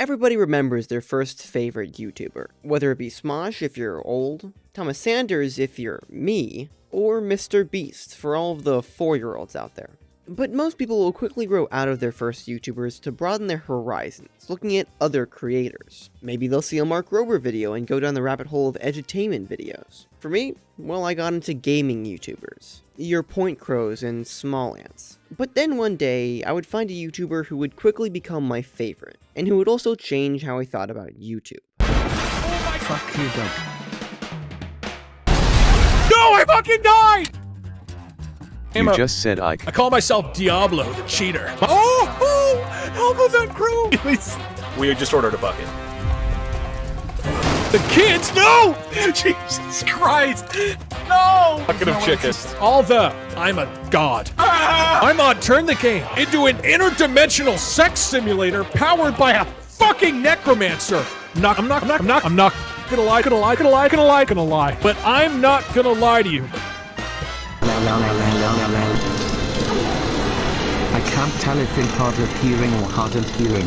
Everybody remembers their first favorite YouTuber, whether it be Smosh if you're old, Thomas Sanders if you're me, or Mr. Beast for all of the 4-year-olds out there. But most people will quickly grow out of their first YouTubers to broaden their horizons, looking at other creators. Maybe they'll see a Mark Rober video and go down the rabbit hole of edutainment videos. For me, well, I got into gaming YouTubers, your Point Crows and Small Ants. But then one day, I would find a YouTuber who would quickly become my favorite, and who would also change how I thought about YouTube. Oh my God. Fuck you, Doug. No, I fucking died! You just said I call myself Diablo, the cheater. Oh! Help us that crew! We just ordered a bucket. The kids, no! Jesus Christ! No! Bucket of chicken. I'm a god. I'm on Turn the Game into an interdimensional sex simulator powered by a fucking necromancer. I'm not gonna lie. But I'm not gonna lie to you. I can't tell if in hard of hearing or hard of hearing.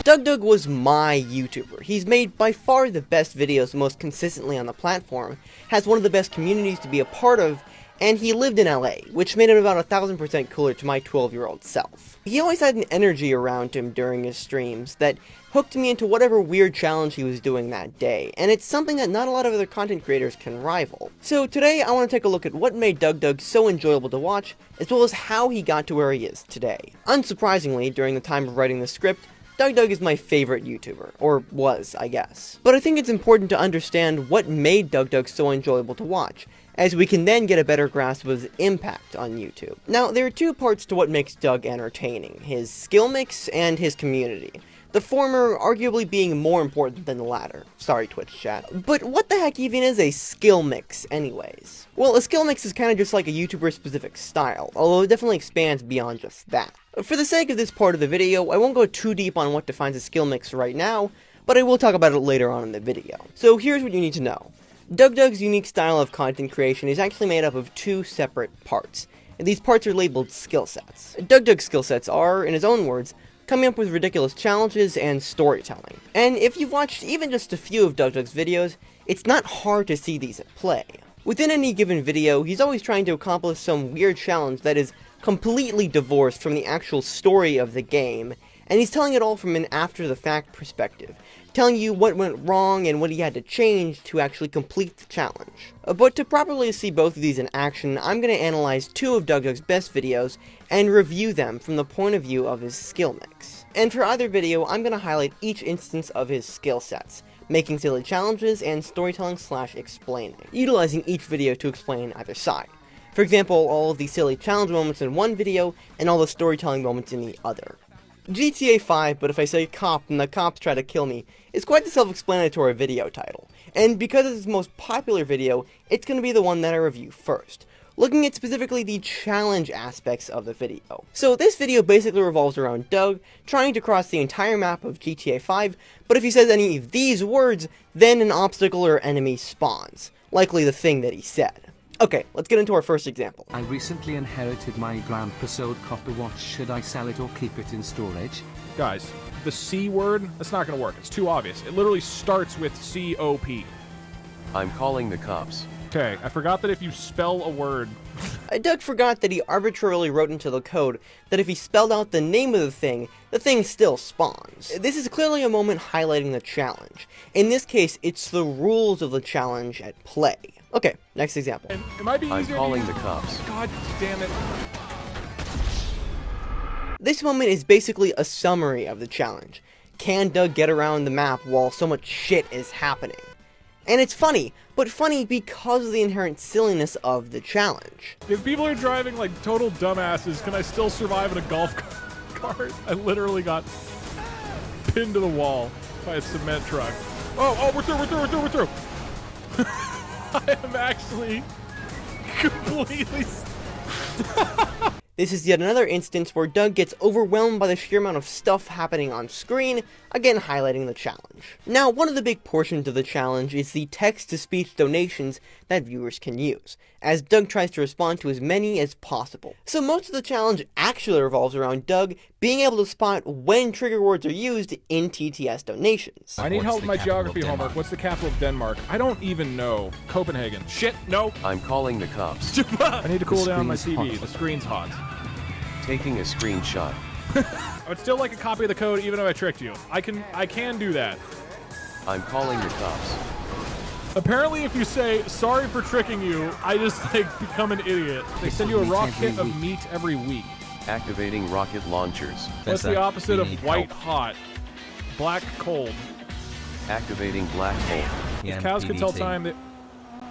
DougDoug was my YouTuber. He's made by far the best videos most consistently on the platform, has one of the best communities to be a part of, and he lived in LA, which made him about 1000% cooler to my 12-year-old self. He always had an energy around him during his streams that hooked me into whatever weird challenge he was doing that day, and it's something that not a lot of other content creators can rival. So today I want to take a look at what made DougDoug so enjoyable to watch, as well as how he got to where he is today. Unsurprisingly, during the time of writing the script, DougDoug is my favorite YouTuber, or was, I guess. But I think it's important to understand what made DougDoug so enjoyable to watch, as we can then get a better grasp of his impact on YouTube. Now, there are two parts to what makes Doug entertaining, his skill mix and his community. The former arguably being more important than the latter. Sorry, Twitch chat. But what the heck even is a skill mix anyways? Well, a skill mix is kind of just like a YouTuber-specific style, although it definitely expands beyond just that. For the sake of this part of the video, I won't go too deep on what defines a skill mix right now, but I will talk about it later on in the video. So here's what you need to know. DougDoug's unique style of content creation is actually made up of two separate parts, and these parts are labeled skill sets. DougDoug's skill sets are, in his own words, coming up with ridiculous challenges and storytelling. And if you've watched even just a few of DougDoug's videos, it's not hard to see these at play. Within any given video, he's always trying to accomplish some weird challenge that is completely divorced from the actual story of the game, and he's telling it all from an after-the-fact perspective, telling you what went wrong and what he had to change to actually complete the challenge. But to properly see both of these in action, I'm going to analyze two of DougDoug's best videos and review them from the point of view of his skill mix. And for either video, I'm going to highlight each instance of his skill sets, making silly challenges and storytelling/explaining, utilizing each video to explain either side. For example, all of the silly challenge moments in one video and all the storytelling moments in the other. GTA 5, but if I say cop and the cops try to kill me, is quite the self-explanatory video title, and because it's his most popular video, it's going to be the one that I review first, looking at specifically the challenge aspects of the video. So this video basically revolves around Doug trying to cross the entire map of GTA 5, but if he says any of these words, then an obstacle or enemy spawns, likely the thing that he said. Okay, let's get into our first example. I recently inherited my grandpa's old copper watch. Should I sell it or keep it in storage? Guys, the C word, that's not gonna work. It's too obvious. It literally starts with C-O-P. I'm calling the cops. Okay, I forgot that if you spell a word... Doug forgot that he arbitrarily wrote into the code that if he spelled out the name of the thing still spawns. This is clearly a moment highlighting the challenge. In this case, it's the rules of the challenge at play. Okay, next example. It might be easier I'm calling the cops. God damn it. This moment is basically a summary of the challenge. Can Doug get around the map while so much shit is happening? And it's funny, but funny because of the inherent silliness of the challenge. If people are driving like total dumbasses, can I still survive in a golf cart? I literally got pinned to the wall by a cement truck. Oh, we're through. I am actually completely... This is yet another instance where Doug gets overwhelmed by the sheer amount of stuff happening on screen, again highlighting the challenge. Now, one of the big portions of the challenge is the text-to-speech donations that viewers can use, as Doug tries to respond to as many as possible. So most of the challenge actually revolves around Doug being able to spot when trigger words are used in TTS donations. I need help with my geography homework. What's the capital of Denmark? I don't even know. Copenhagen. Shit, no. I'm calling the cops. I need to cool down my screen's TV. hot. The screen's hot. Taking a screenshot. I would still like a copy of the code even if I tricked you. I can do that. I'm calling the cops. Apparently if you say, sorry for tricking you, I just become an idiot. They send you a raw kit of meat every week. Activating rocket launchers. What's the opposite of white hot? Black cold. Activating black hole. If cows could tell time, that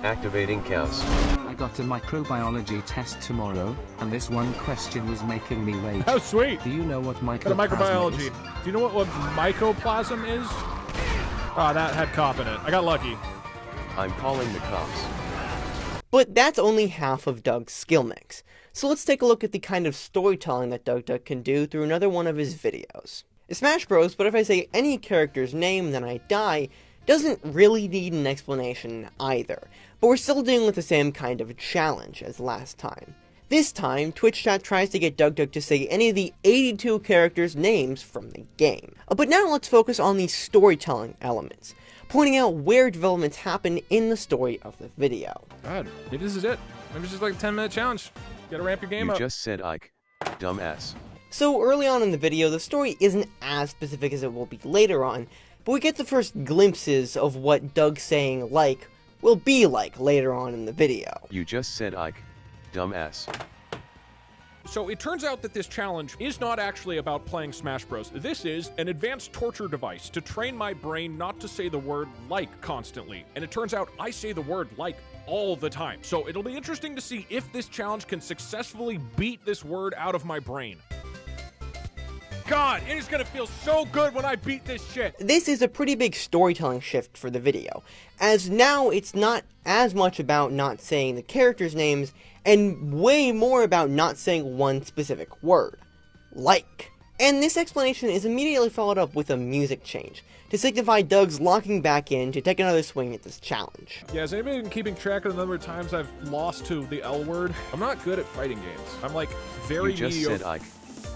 Activating cows. I got a microbiology test tomorrow, and this one question was making me rage. how sweet. Do you know what Got a mycoplasma microbiology. is? Do you know what mycoplasm is? Ah, that had cop in it. I got lucky. I'm calling the cops. But that's only half of Doug's skill mix. So let's take a look at the kind of storytelling that DougDoug can do through another one of his videos. It's Smash Bros, but if I say any character's name then I die, doesn't really need an explanation either. But we're still dealing with the same kind of challenge as last time. This time, Twitch chat tries to get DougDoug to say any of the 82 characters' names from the game. But now let's focus on the storytelling elements, pointing out where developments happen in the story of the video. God, maybe this is it. Maybe it's just like a 10-minute challenge. You gotta ramp your game You up. just said Ike. Dumbass. So early on in the video, the story isn't as specific as it will be later on, but we get the first glimpses of what Doug saying like will be like later on in the video. You just said Ike. Dumbass. So it turns out that this challenge is not actually about playing Smash Bros. This is an advanced torture device to train my brain not to say the word like constantly. And it turns out I say the word like all the time. So it'll be interesting to see if this challenge can successfully beat this word out of my brain. God, it is gonna feel so good when I beat this shit. This is a pretty big storytelling shift for the video, as now it's not as much about not saying the characters' names, and way more about not saying one specific word. Like. And this explanation is immediately followed up with a music change, to signify Doug's locking back in to take another swing at this challenge. Yeah, has anybody been keeping track of the number of times I've lost to the L word? I'm not good at fighting games. I'm like very You just mediocre. said Ike.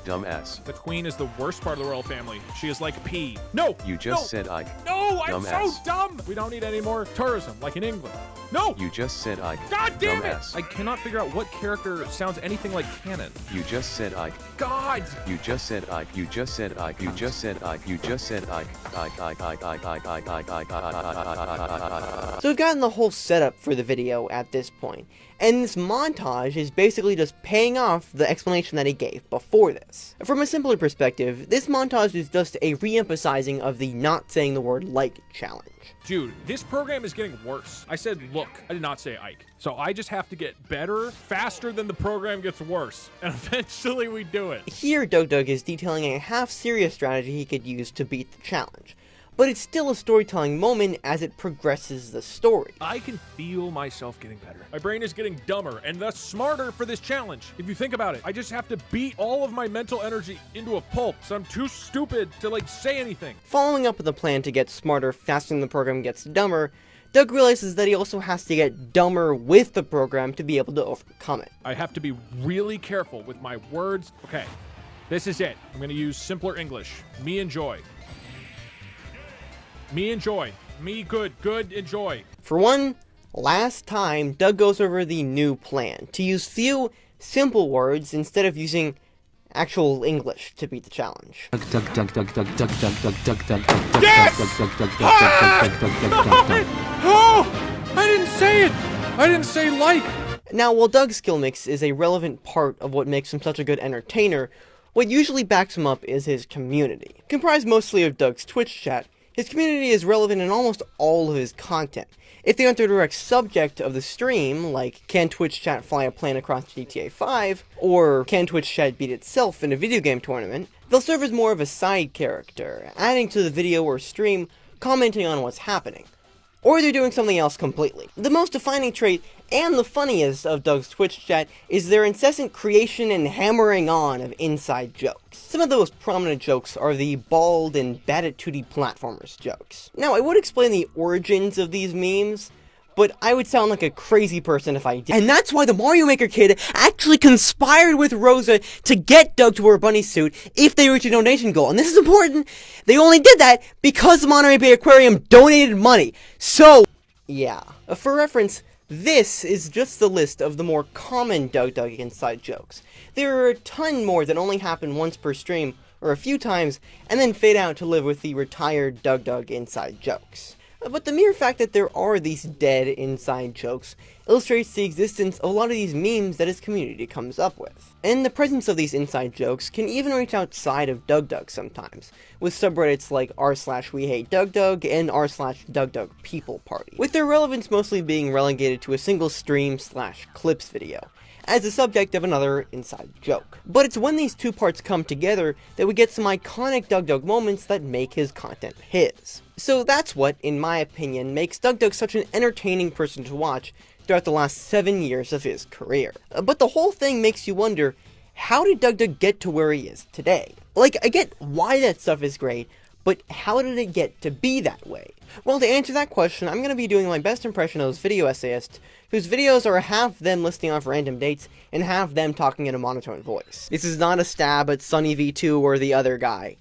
Dumbass. The queen is the worst part of the royal family. She is like P. No! You just said Ike. No, I'm so Dumbass. dumb! We don't need any more tourism, like in England. No! You just said Ike. God damn Dumbass. it! I cannot figure out what character sounds anything like canon. You just said Ike. God! You just said Ike. You just said Ike. You just said Ike. You just said Ike. Ike, Ike, Ike, Ike, Ike, Ike, Ike, Ike. So we've gotten the whole setup for the video at this point, and this montage is basically just paying off the explanation that he gave before this. From a simpler perspective, this montage is just a re-emphasizing of the not saying the word like challenge. Dude, this program is getting worse. I said look, I did not say Ike. So I just have to get better, faster than the program gets worse. And eventually we do it. Here, DougDoug is detailing a half-serious strategy he could use to beat the challenge, but it's still a storytelling moment as it progresses the story. I can feel myself getting better. My brain is getting dumber and thus smarter for this challenge. If you think about it, I just have to beat all of my mental energy into a pulp, so I'm too stupid to say anything. Following up with a plan to get smarter faster than the program gets dumber, Doug realizes that he also has to get dumber with the program to be able to overcome it. I have to be really careful with my words. Okay, this is it. I'm gonna use simpler English. Me enjoy. Me enjoy. Me good. Good enjoy. For one last time, Doug goes over the new plan, to use few, simple words instead of using actual English to beat the challenge. Oh! I didn't say it! I didn't say like! Now, while Doug's skill mix is a relevant part of what makes him such a good entertainer, what usually backs him up is his community. Comprised mostly of Doug's Twitch chat, his community is relevant in almost all of his content. If they aren't the direct subject of the stream, like can Twitch chat fly a plane across GTA 5, or can Twitch chat beat itself in a video game tournament, they'll serve as more of a side character, adding to the video or stream, commenting on what's happening. Or they're doing something else completely. The most defining trait And the funniest of Doug's Twitch chat is their incessant creation and hammering on of inside jokes. Some of the most prominent jokes are the bald and bad-at-2D platformers jokes. Now, I would explain the origins of these memes, but I would sound like a crazy person if I did. And that's why the Mario Maker kid actually conspired with Rosa to get Doug to wear a bunny suit if they reach a donation goal. And this is important, they only did that because the Monterey Bay Aquarium donated money. So, yeah. For reference, this is just the list of the more common DougDoug inside jokes. There are a ton more that only happen once per stream, or a few times, and then fade out to live with the retired DougDoug inside jokes. But the mere fact that there are these dead inside jokes illustrates the existence of a lot of these memes that his community comes up with. And the presence of these inside jokes can even reach outside of DougDoug sometimes, with subreddits like r/WeHateDougDoug and r/DougDougPeopleParty, with their relevance mostly being relegated to a single stream/clips video, as the subject of another inside joke. But it's when these two parts come together that we get some iconic DougDoug moments that make his content his. So that's what, in my opinion, makes DougDoug such an entertaining person to watch throughout the last 7 years of his career. But the whole thing makes you wonder, how did DougDoug get to where he is today? Like, I get why that stuff is great, but how did it get to be that way? Well, to answer that question, I'm going to be doing my best impression of those video essayists, whose videos are half them listing off random dates, and half them talking in a monotone voice. This is not a stab at Sunny V2 or the other guy.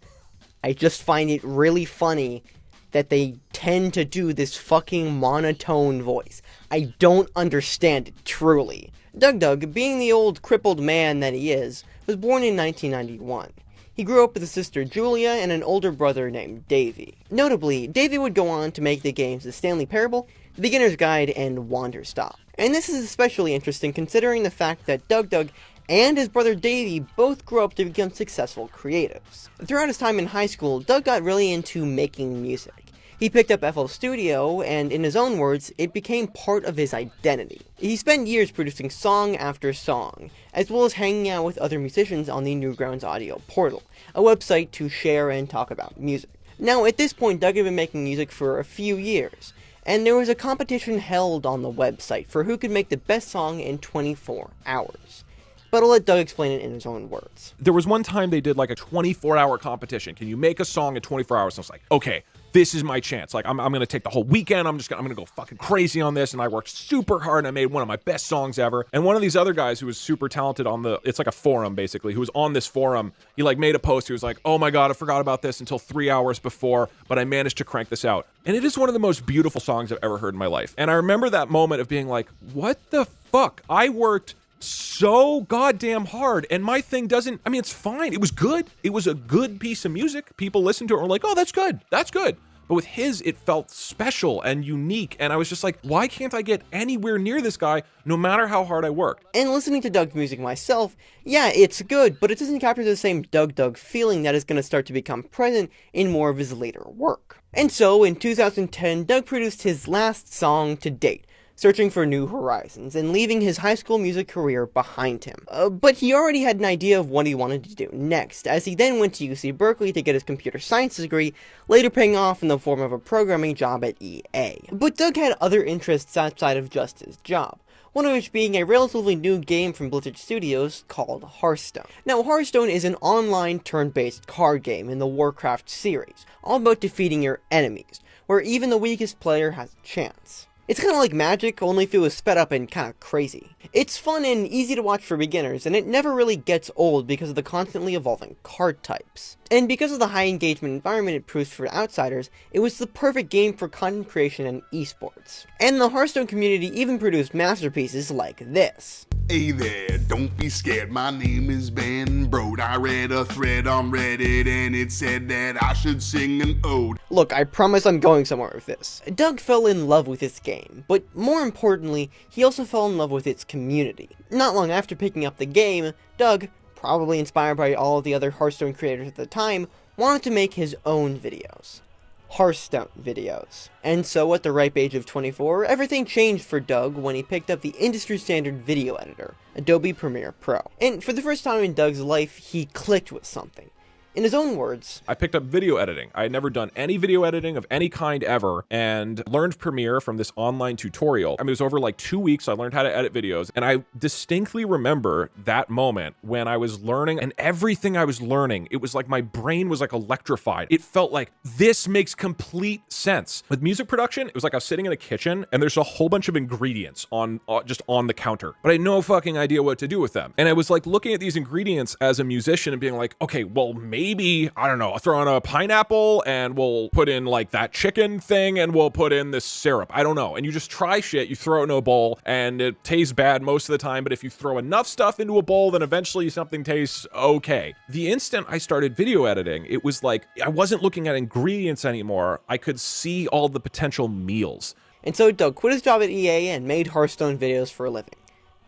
I just find it really funny that they tend to do this fucking monotone voice. I don't understand it, truly. DougDoug, being the old crippled man that he is, was born in 1991. He grew up with a sister Julia and an older brother named Davey. Notably, Davey would go on to make the games The Stanley Parable, The Beginner's Guide, and Wanderstop. And this is especially interesting considering the fact that DougDoug and his brother Davey both grew up to become successful creatives. Throughout his time in high school, Doug got really into making music. He picked up FL Studio, and in his own words, it became part of his identity. He spent years producing song after song, as well as hanging out with other musicians on the Newgrounds Audio portal, a website to share and talk about music. Now, at this point, Doug had been making music for a few years, and there was a competition held on the website for who could make the best song in 24 hours. But I'll let Doug explain it in his own words. There was one time they did like a 24-hour competition. Can you make a song in 24 hours? And I was like, okay, this is my chance. Like, I'm going to take the whole weekend. I'm going to go fucking crazy on this. And I worked super hard and I made one of my best songs ever. And one of these other guys who was super talented it's like a forum basically, who was on this forum, he like made a post. He was like, oh my God, I forgot about this until 3 hours before, but I managed to crank this out. And it is one of the most beautiful songs I've ever heard in my life. And I remember that moment of being like, what the fuck? I worked so goddamn hard, and my thing doesn't, I mean, it's fine. It was good. It was a good piece of music. People listened to it and were like, oh, that's good. That's good. But with his, it felt special and unique, and I was just like, why can't I get anywhere near this guy, no matter how hard I worked? And listening to Doug's music myself, yeah, it's good, but it doesn't capture the same DougDoug feeling that is going to start to become present in more of his later work. And so, in 2010, Doug produced his last song to date, Searching for New Horizons, and leaving his high school music career behind him. But he already had an idea of what he wanted to do next, as he then went to UC Berkeley to get his computer science degree, later paying off in the form of a programming job at EA. But Doug had other interests outside of just his job, one of which being a relatively new game from Blizzard Studios called Hearthstone. Now, Hearthstone is an online turn-based card game in the Warcraft series, all about defeating your enemies, where even the weakest player has a chance. It's kind of like Magic, only if it was sped up and kind of crazy. It's fun and easy to watch for beginners, and it never really gets old because of the constantly evolving card types. And because of the high engagement environment it proves for outsiders, it was the perfect game for content creation and esports. And the Hearthstone community even produced masterpieces like this. Hey there, don't be scared, my name is Ben Brode. I read a thread on Reddit and it said that I should sing an ode. Look, I promise I'm going somewhere with this. Doug fell in love with this game, but more importantly, he also fell in love with its community. Not long after picking up the game, Doug, probably inspired by all of the other Hearthstone creators at the time, wanted to make his own videos. Hearthstone videos. And so at the ripe age of 24, everything changed for Doug when he picked up the industry standard video editor, Adobe Premiere Pro. And for the first time in Doug's life, he clicked with something. In his own words, I picked up video editing. I had never done any video editing of any kind ever, and learned Premiere from this online tutorial. I mean, it was over like 2 weeks. I learned how to edit videos, and I distinctly remember that moment when I was learning, and everything I was learning, it was like my brain was like electrified. It felt like this makes complete sense. With music production, it was like I was sitting in a kitchen and there's a whole bunch of ingredients on just on the counter, but I had no fucking idea what to do with them. And I was like looking at these ingredients as a musician and being like, okay, well, maybe, I don't know, I'll throw in a pineapple and we'll put in like that chicken thing and we'll put in this syrup. I don't know. And you just try shit, you throw it in a bowl and it tastes bad most of the time, but if you throw enough stuff into a bowl, then eventually something tastes okay. The instant I started video editing, it was like I wasn't looking at ingredients anymore. I could see all the potential meals. And so Doug quit his job at EA and made Hearthstone videos for a living.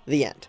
The end.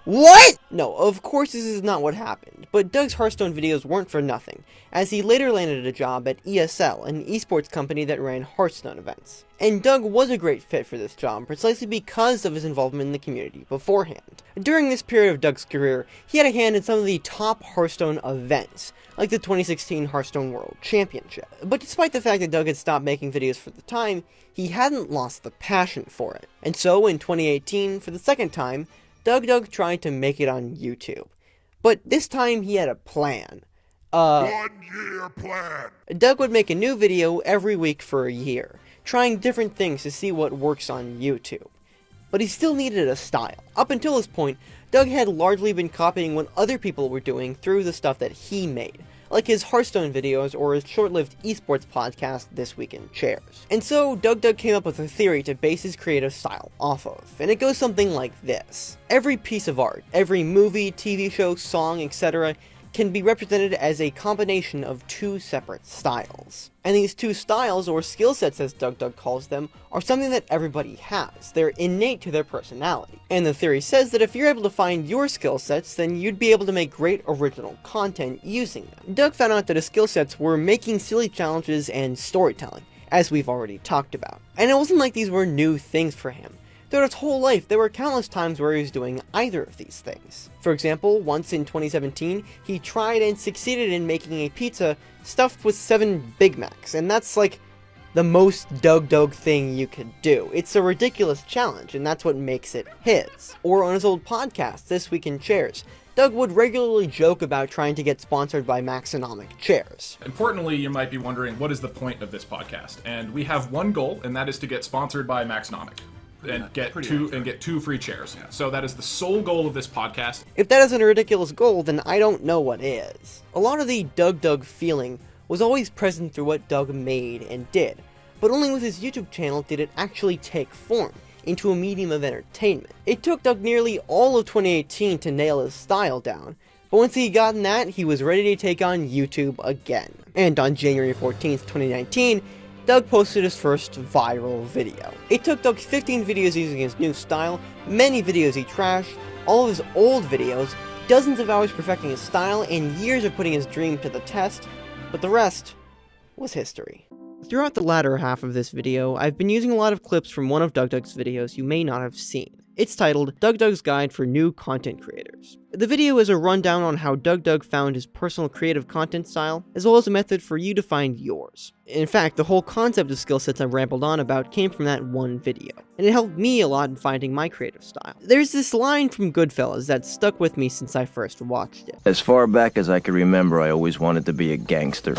What? No, of course this is not what happened, but Doug's Hearthstone videos weren't for nothing, as he later landed a job at ESL, an esports company that ran Hearthstone events. And Doug was a great fit for this job, precisely because of his involvement in the community beforehand. During this period of Doug's career, he had a hand in some of the top Hearthstone events, like the 2016 Hearthstone World Championship. But despite the fact that Doug had stopped making videos for the time, he hadn't lost the passion for it. And so in 2018, for the second time, DougDoug tried to make it on YouTube. But this time he had a plan. 1 year plan. Doug would make a new video every week for a year, trying different things to see what works on YouTube. But he still needed a style. Up until this point, Doug had largely been copying what other people were doing through the stuff that he made, like his Hearthstone videos or his short-lived esports podcast, This Week in Chairs. And so DougDoug came up with a theory to base his creative style off of, and it goes something like this. Every piece of art, every movie, TV show, song, etc., can be represented as a combination of two separate styles. And these two styles, or skill sets as DougDoug calls them, are something that everybody has. They're innate to their personality. And the theory says that if you're able to find your skill sets, then you'd be able to make great original content using them. Doug found out that his skill sets were making silly challenges and storytelling, as we've already talked about. And it wasn't like these were new things for him. Throughout his whole life, there were countless times where he was doing either of these things. For example, once in 2017, he tried and succeeded in making a pizza stuffed with 7 Big Macs, and that's like the most DougDoug thing you could do. It's a ridiculous challenge, and that's what makes it his. Or on his old podcast, This Week in Chairs, Doug would regularly joke about trying to get sponsored by Maxonomic chairs. Importantly, you might be wondering, what is the point of this podcast? And we have one goal, and that is to get sponsored by Maxonomic. And get two free chairs. Yeah. So that is the sole goal of this podcast. If that isn't a ridiculous goal, then I don't know what is. A lot of the DougDoug feeling was always present through what Doug made and did, but only with his YouTube channel did it actually take form into a medium of entertainment. It took Doug nearly all of 2018 to nail his style down, but once he gotten that, he was ready to take on YouTube again. And on January 14th, 2019, Doug posted his first viral video. It took Doug 15 videos using his new style, many videos he trashed, all of his old videos, dozens of hours perfecting his style, and years of putting his dream to the test, but the rest was history. Throughout the latter half of this video, I've been using a lot of clips from one of DougDoug's videos you may not have seen. It's titled, DougDoug's Guide for New Content Creators. The video is a rundown on how DougDoug found his personal creative content style, as well as a method for you to find yours. In fact, the whole concept of skill sets I've rambled on about came from that one video, and it helped me a lot in finding my creative style. There's this line from Goodfellas that stuck with me since I first watched it. As far back as I can remember, I always wanted to be a gangster.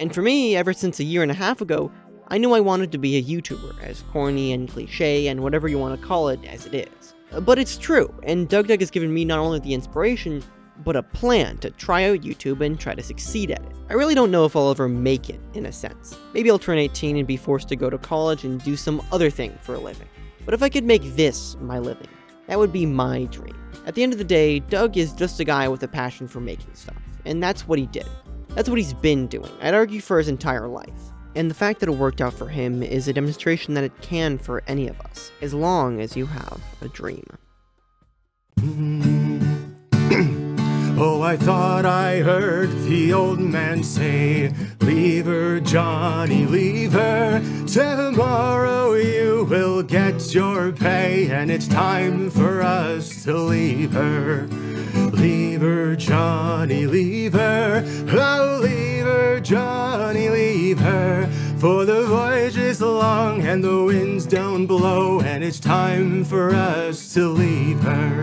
And for me, ever since a year and a half ago, I knew I wanted to be a YouTuber, as corny and cliche and whatever you want to call it as it is. But it's true, and DougDoug has given me not only the inspiration, but a plan to try out YouTube and try to succeed at it. I really don't know if I'll ever make it, in a sense. Maybe I'll turn 18 and be forced to go to college and do some other thing for a living. But if I could make this my living, that would be my dream. At the end of the day, Doug is just a guy with a passion for making stuff, and that's what he did. That's what he's been doing, I'd argue for his entire life. And the fact that it worked out for him is a demonstration that it can for any of us, as long as you have a dream. Oh, I thought I heard the old man say, leave her, Johnny, leave her, tomorrow you will will get your pay, and it's time for us to leave her. Leave her, Johnny, leave her. Oh, leave her, Johnny, leave her. For the voyage is long and the winds don't blow, and it's time for us to leave her.